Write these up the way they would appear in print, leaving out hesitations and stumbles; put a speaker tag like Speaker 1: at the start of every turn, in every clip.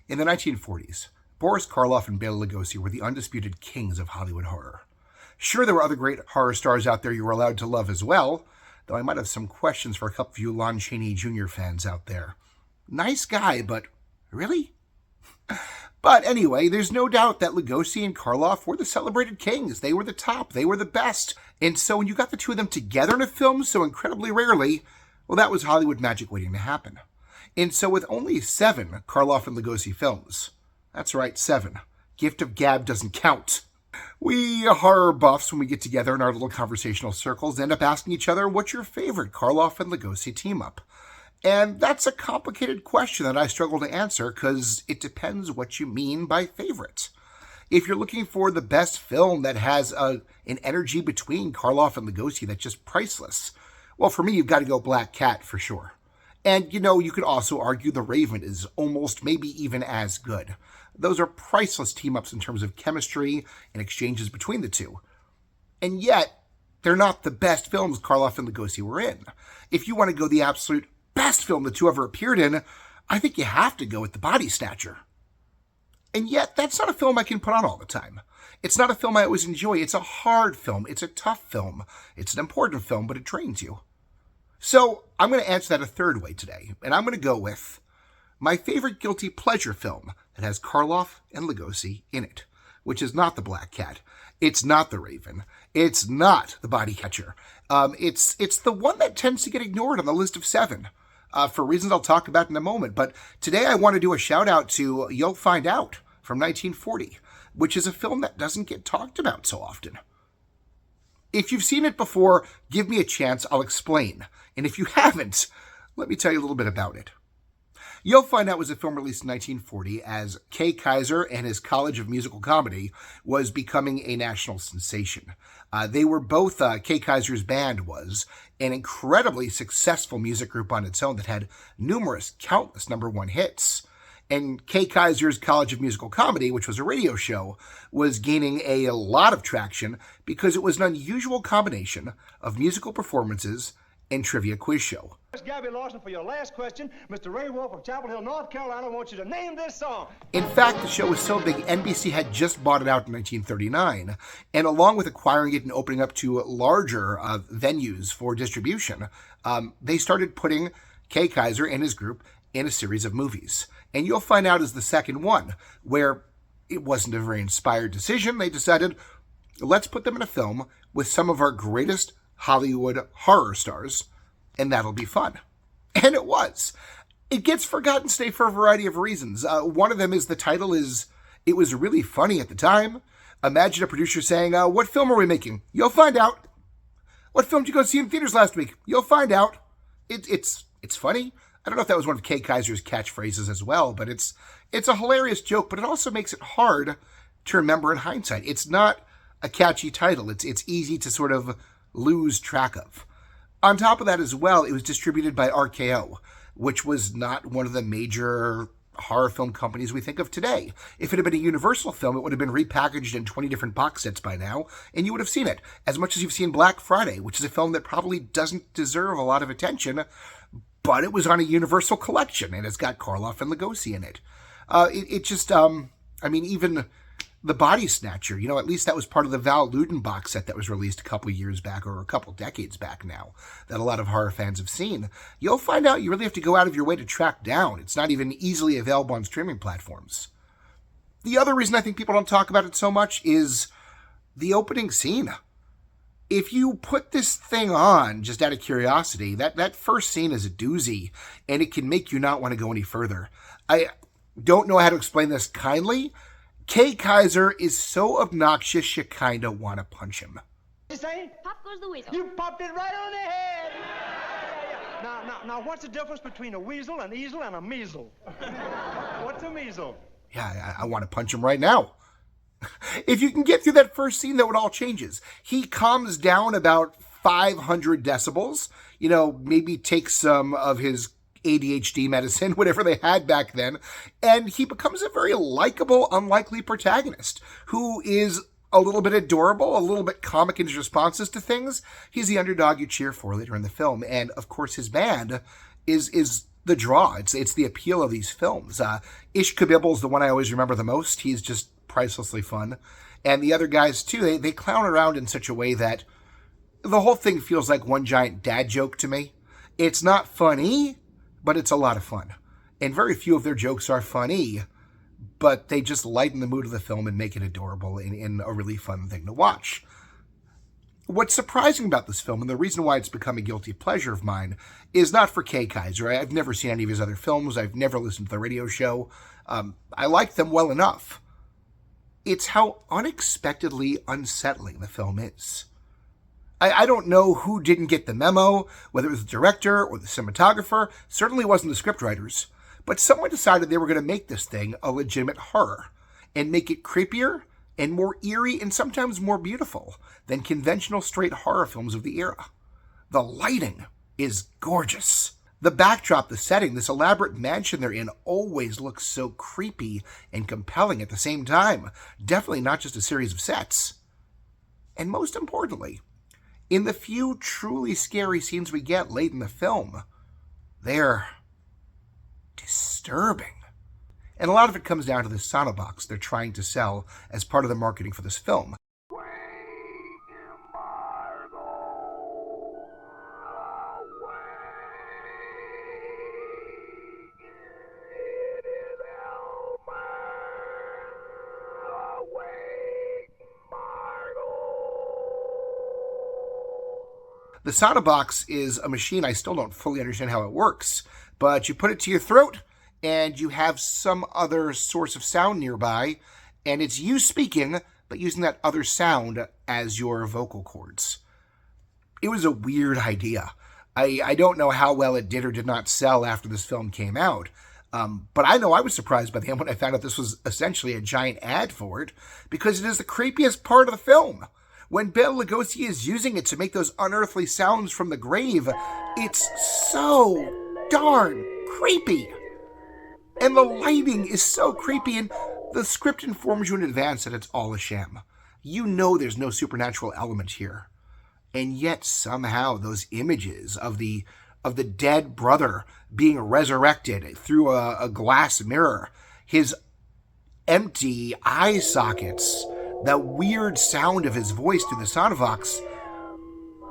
Speaker 1: In the 1940s, Boris Karloff and Bela Lugosi were the undisputed kings of Hollywood horror. Sure, there were other great horror stars out there you were allowed to love as well, though I might have some questions for a couple of you Lon Chaney Jr. fans out there. Nice guy, but really? But anyway, there's no doubt that Lugosi and Karloff were the celebrated kings. They were the top. They were the best. And so when you got the two of them together in a film so incredibly rarely, well, that was Hollywood magic waiting to happen. And so with only 7 Karloff and Lugosi films, that's right, 7. Gift of gab doesn't count. We horror buffs, when we get together in our little conversational circles, end up asking each other, what's your favorite Karloff and Lugosi team-up? And that's a complicated question that I struggle to answer because it depends what you mean by favorite. If you're looking for the best film that has an energy between Karloff and Lugosi that's just priceless, well, for me, you've got to go Black Cat for sure. And, you could also argue The Raven is almost, maybe even as good. Those are priceless team-ups in terms of chemistry and exchanges between the two. And yet, they're not the best films Karloff and Lugosi were in. If you want to go the absolute best film the two ever appeared in, I think you have to go with The Body Snatcher. And yet, that's not a film I can put on all the time. It's not a film I always enjoy. It's a hard film. It's a tough film. It's an important film, but it drains you. So, I'm going to answer that a third way today, and I'm going to go with my favorite guilty pleasure film that has Karloff and Lugosi in it, which is not The Black Cat. It's not The Raven. It's not The Body Catcher. It's the one that tends to get ignored on the list of 7, for reasons I'll talk about in a moment. But today I want to do a shout out to You'll Find Out from 1940, which is a film that doesn't get talked about so often. If you've seen it before, give me a chance, I'll explain. And if you haven't, let me tell you a little bit about it. You'll Find Out was a film released in 1940 as Kay Kyser and his College of Musical Comedy was becoming a national sensation. They were both, Kay Kyser's band was an incredibly successful music group on its own that had countless number 1 hits. And Kay Kyser's College of Musical Comedy, which was a radio show, was gaining a lot of traction because it was an unusual combination of musical performances and trivia quiz show.
Speaker 2: Gabby Lawson, for your last question, Mr. Ray Wolf of Chapel Hill, North Carolina, wants you to name this song.
Speaker 1: In fact, the show was so big, NBC had just bought it out in 1939, and along with acquiring it and opening up to larger venues for distribution, they started putting Kay Kyser and his group in a series of movies. And You'll Find Out is the second one, where it wasn't a very inspired decision. They decided, let's put them in a film with some of our greatest Hollywood horror stars, and that'll be fun. And it was. It gets forgotten today for a variety of reasons. One of them is the title it was really funny at the time. Imagine a producer saying, what film are we making? You'll find out. What film did you go see in theaters last week? You'll find out. It's funny. I don't know if that was one of Kay Kyser's catchphrases as well, but it's a hilarious joke, but it also makes it hard to remember in hindsight. It's not a catchy title. It's easy to sort of lose track of. On top of that as well, it was distributed by RKO, which was not one of the major horror film companies we think of today. If it had been a Universal film, it would have been repackaged in 20 different box sets by now, and you would have seen it, as much as you've seen Black Friday, which is a film that probably doesn't deserve a lot of attention, but it was on a Universal collection, and it's got Karloff and Lugosi in it. Even The Body Snatcher, at least that was part of the Val Luden box set that was released a couple years back, or a couple decades back now, that a lot of horror fans have seen. You'll find out you really have to go out of your way to track down. It's not even easily available on streaming platforms. The other reason I think people don't talk about it so much is the opening scene. If you put this thing on, just out of curiosity, that first scene is a doozy, and it can make you not want to go any further. I don't know how to explain this kindly. Kay Kyser is so obnoxious you kinda want to punch him.
Speaker 2: You say?
Speaker 3: Pop goes the weasel.
Speaker 2: You popped it right on the head. Now, what's the difference between a weasel, an easel, and a measle? What's a measle?
Speaker 1: Yeah, I want to punch him right now. If you can get through that first scene, though, it all changes. He calms down about 500 decibels, maybe takes some of his ADHD medicine, whatever they had back then, and he becomes a very likable, unlikely protagonist who is a little bit adorable, a little bit comic in his responses to things. He's the underdog you cheer for later in the film, and of course his band is the draw. It's the appeal of these films. Ish Kabibel's the one I always remember the most. He's just pricelessly fun. And the other guys, too, they clown around in such a way that the whole thing feels like one giant dad joke to me. It's not funny, but it's a lot of fun. And very few of their jokes are funny, but they just lighten the mood of the film and make it adorable and a really fun thing to watch. What's surprising about this film, and the reason why it's become a guilty pleasure of mine, is not for Kay Kaiser. I've never seen any of his other films. I've never listened to the radio show. I like them well enough. It's how unexpectedly unsettling the film is. I don't know who didn't get the memo, whether it was the director or the cinematographer. Certainly wasn't the scriptwriters. But someone decided they were going to make this thing a legitimate horror and make it creepier and more eerie and sometimes more beautiful than conventional straight horror films of the era. The lighting is gorgeous. The backdrop, the setting, this elaborate mansion they're in always looks so creepy and compelling at the same time. Definitely not just a series of sets. And most importantly, in the few truly scary scenes we get late in the film, they're disturbing. And a lot of it comes down to the sonobox they're trying to sell as part of the marketing for this film. The sonobox is a machine I still don't fully understand how it works, but you put it to your throat, and you have some other source of sound nearby, and it's you speaking, but using that other sound as your vocal cords. It was a weird idea. I don't know how well it did or did not sell after this film came out, but I know I was surprised by the end when I found out this was essentially a giant ad for it, because it is the creepiest part of the film. When Bela Lugosi is using it to make those unearthly sounds from the grave, it's so darn creepy. And the lighting is so creepy, and the script informs you in advance that it's all a sham. You know there's no supernatural element here. And yet somehow those images of the dead brother being resurrected through a glass mirror, his empty eye sockets, that weird sound of his voice through the sonobox,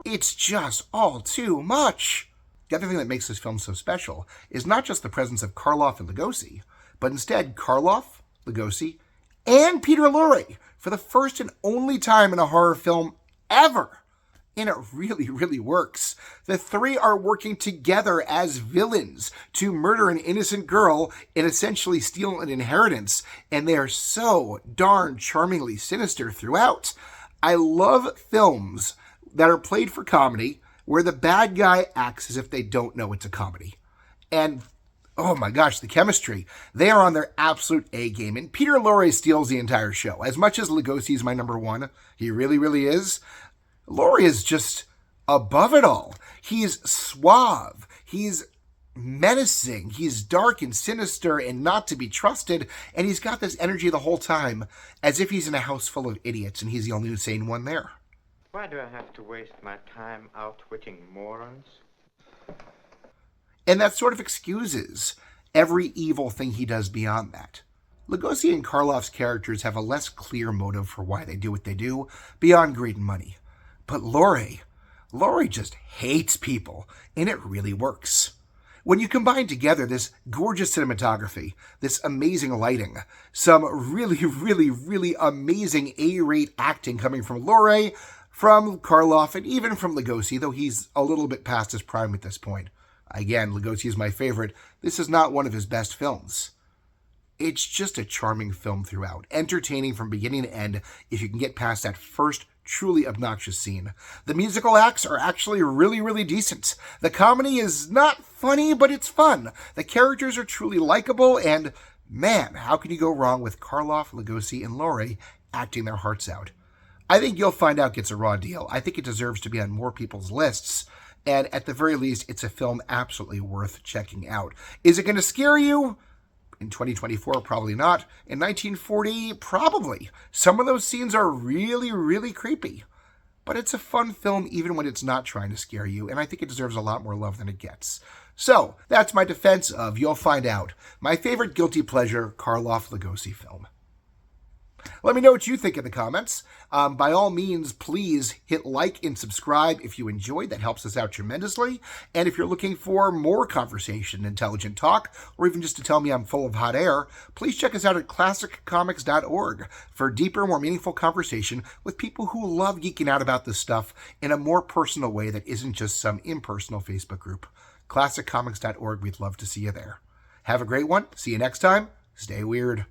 Speaker 1: it's just all too much. The other thing that makes this film so special is not just the presence of Karloff and Lugosi, but instead Karloff, Lugosi, and Peter Lorre for the first and only time in a horror film ever. And it really, really works. The three are working together as villains to murder an innocent girl and essentially steal an inheritance. And they are so darn charmingly sinister throughout. I love films that are played for comedy where the bad guy acts as if they don't know it's a comedy. And oh my gosh, the chemistry. They are on their absolute A game. And Peter Lorre steals the entire show. As much as Lugosi is my number one, he really, really is. Lorre is just above it all. He's suave. He's menacing. He's dark and sinister and not to be trusted. And he's got this energy the whole time as if he's in a house full of idiots and he's the only sane one there.
Speaker 3: Why do I have to waste my time outwitting morons?
Speaker 1: And that sort of excuses every evil thing he does beyond that. Lugosi and Karloff's characters have a less clear motive for why they do what they do beyond greed and money. But Lorre just hates people, and it really works. When you combine together this gorgeous cinematography, this amazing lighting, some really, really, really amazing A-rate acting coming from Lorre, from Karloff, and even from Lugosi, though he's a little bit past his prime at this point. Again, Lugosi is my favorite. This is not one of his best films. It's just a charming film throughout, entertaining from beginning to end if you can get past that first truly obnoxious scene. The musical acts are actually really, really decent. The comedy is not funny, but it's fun. The characters are truly likable, and man, how can you go wrong with Karloff, Lugosi, and Lorre acting their hearts out? I think You'll Find Out gets a raw deal. I think it deserves to be on more people's lists, and at the very least, it's a film absolutely worth checking out. Is it going to scare you? In 2024, probably not. In 1940, probably. Some of those scenes are really, really creepy. But it's a fun film even when it's not trying to scare you, and I think it deserves a lot more love than it gets. So, that's my defense of You'll Find Out, my favorite guilty pleasure Karloff Lugosi film. Let me know what you think in the comments. By all means, please hit like and subscribe if you enjoyed. That helps us out tremendously. And if you're looking for more conversation, intelligent talk, or even just to tell me I'm full of hot air, please check us out at classiccomics.org for deeper, more meaningful conversation with people who love geeking out about this stuff in a more personal way that isn't just some impersonal Facebook group. classiccomics.org. We'd love to see you there. Have a great one. See you next time. Stay weird.